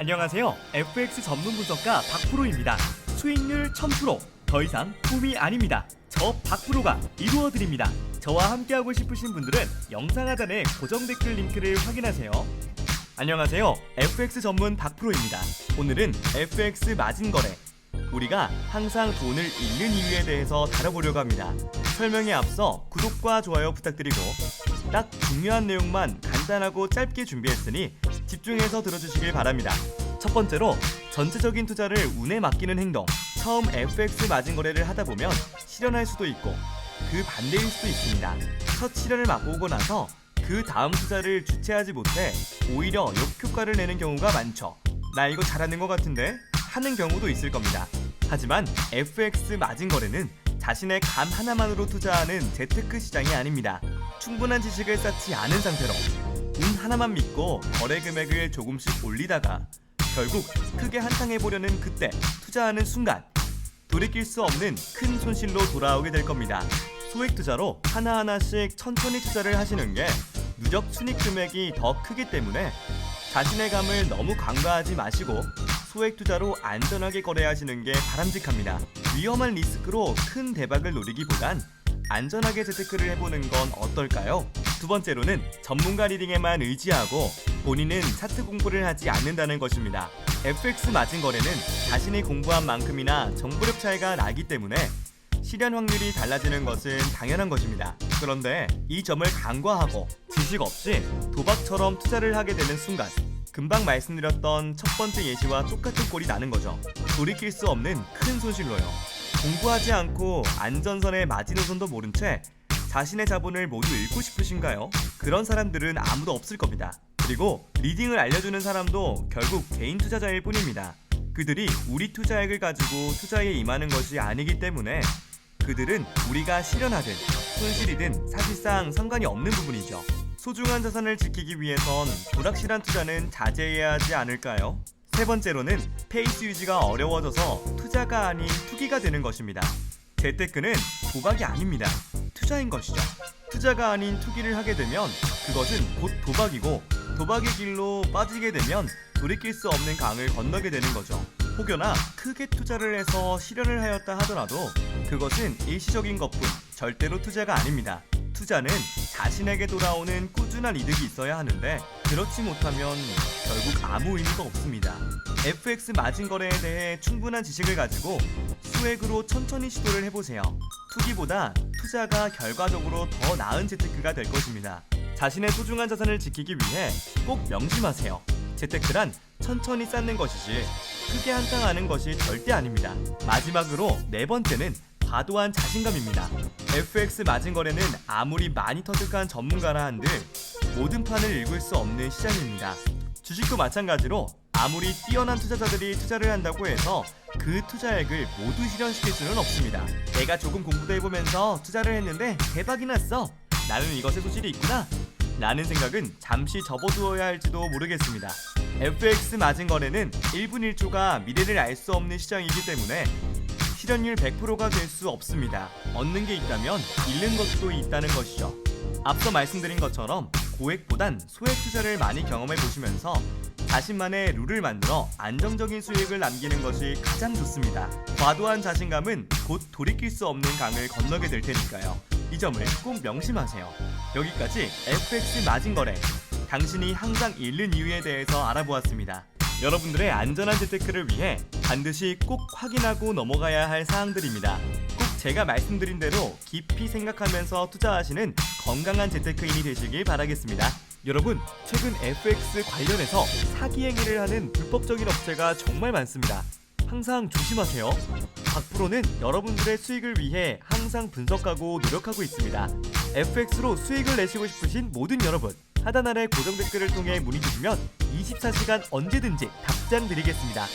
안녕하세요. FX 전문 분석가 박프로입니다. 수익률 1000%, 더 이상 꿈이 아닙니다. 저 박프로가 이루어드립니다. 저와 함께하고 싶으신 분들은 영상 하단의 고정 댓글 링크를 확인하세요. 안녕하세요. FX 전문 박프로입니다. 오늘은 FX 마진 거래, 우리가 항상 돈을 잃는 이유에 대해서 다뤄보려고 합니다. 설명에 앞서 구독과 좋아요 부탁드리고 딱 중요한 내용만 간단하고 짧게 준비했으니 집중해서 들어주시길 바랍니다. 첫 번째로, 전체적인 투자를 운에 맡기는 행동. 처음 FX 마진 거래를 하다 보면 실현할 수도 있고 그 반대일 수도 있습니다. 첫 실현을 맛보고 나서 그 다음 투자를 주체하지 못해 오히려 역효과를 내는 경우가 많죠. 나 이거 잘하는 것 같은데? 하는 경우도 있을 겁니다. 하지만 FX 마진 거래는 자신의 감 하나만으로 투자하는 재테크 시장이 아닙니다. 충분한 지식을 쌓지 않은 상태로 운 하나만 믿고 거래 금액을 조금씩 올리다가 결국 크게 한탕해보려는 그때 투자하는 순간 돌이킬 수 없는 큰 손실로 돌아오게 될 겁니다. 소액 투자로 하나하나씩 천천히 투자를 하시는 게 누적 순익 금액이 더 크기 때문에 자신의 감을 너무 간과하지 마시고 소액 투자로 안전하게 거래하시는 게 바람직합니다. 위험한 리스크로 큰 대박을 노리기보단 안전하게 재테크를 해보는 건 어떨까요? 두 번째로는 전문가 리딩에만 의지하고 본인은 차트 공부를 하지 않는다는 것입니다. FX 마진 거래는 자신이 공부한 만큼이나 정보력 차이가 나기 때문에 실현 확률이 달라지는 것은 당연한 것입니다. 그런데 이 점을 간과하고 지식 없이 도박처럼 투자를 하게 되는 순간 금방 말씀드렸던 첫 번째 예시와 똑같은 꼴이 나는 거죠. 돌이킬 수 없는 큰 손실로요. 공부하지 않고 안전선의 마지노선도 모른 채 자신의 자본을 모두 잃고 싶으신가요? 그런 사람들은 아무도 없을 겁니다. 그리고 리딩을 알려주는 사람도 결국 개인 투자자일 뿐입니다. 그들이 우리 투자액을 가지고 투자에 임하는 것이 아니기 때문에 그들은 우리가 실현하든 손실이든 사실상 상관이 없는 부분이죠. 소중한 자산을 지키기 위해선 불확실한 투자는 자제해야 하지 않을까요? 세 번째로는 페이스 유지가 어려워져서 투자가 아닌 투기가 되는 것입니다. 재테크는 도박이 아닙니다. 투자인 것이죠. 투자가 아닌 투기를 하게 되면 그것은 곧 도박이고 도박의 길로 빠지게 되면 돌이킬 수 없는 강을 건너게 되는 거죠. 혹여나 크게 투자를 해서 실현을 하였다 하더라도 그것은 일시적인 것뿐 절대로 투자가 아닙니다. 투자는 자신에게 돌아오는 꾸준한 이득이 있어야 하는데 그렇지 못하면 결국 아무 의미가 없습니다. FX 마진 거래에 대해 충분한 지식을 가지고 수액으로 천천히 시도를 해보세요. 투기보다 투자가 결과적으로 더 나은 재테크가 될 것입니다. 자신의 소중한 자산을 지키기 위해 꼭 명심하세요. 재테크란 천천히 쌓는 것이지 크게 한탕하는 것이 절대 아닙니다. 마지막으로 네 번째는 과도한 자신감입니다. FX 마진 거래는 아무리 많이 터득한 전문가라 한들 모든 판을 읽을 수 없는 시장입니다. 주식도 마찬가지로 아무리 뛰어난 투자자들이 투자를 한다고 해서 그 투자액을 모두 실현시킬 수는 없습니다. 내가 조금 공부도 해보면서 투자를 했는데 대박이 났어. 나는 이것에 소질이 있구나. 라는 생각은 잠시 접어두어야 할지도 모르겠습니다. FX 마진 거래는 1분 1초가 미래를 알 수 없는 시장이기 때문에 실현율 100%가 될 수 없습니다. 얻는 게 있다면 잃는 것도 있다는 것이죠. 앞서 말씀드린 것처럼 고액보단 소액 투자를 많이 경험해 보시면서 자신만의 룰을 만들어 안정적인 수익을 남기는 것이 가장 좋습니다. 과도한 자신감은 곧 돌이킬 수 없는 강을 건너게 될 테니까요. 이 점을 꼭 명심하세요. 여기까지 FX 마진 거래, 당신이 항상 잃는 이유에 대해서 알아보았습니다. 여러분들의 안전한 재테크를 위해 반드시 꼭 확인하고 넘어가야 할 사항들입니다. 꼭 제가 말씀드린 대로 깊이 생각하면서 투자하시는 건강한 재테크인이 되시길 바라겠습니다. 여러분, 최근 FX 관련해서 사기 행위를 하는 불법적인 업체가 정말 많습니다. 항상 조심하세요. 박프로는 여러분들의 수익을 위해 항상 분석하고 노력하고 있습니다. FX로 수익을 내시고 싶으신 모든 여러분, 하단 아래 고정 댓글을 통해 문의 주시면 24시간 언제든지 답장 드리겠습니다.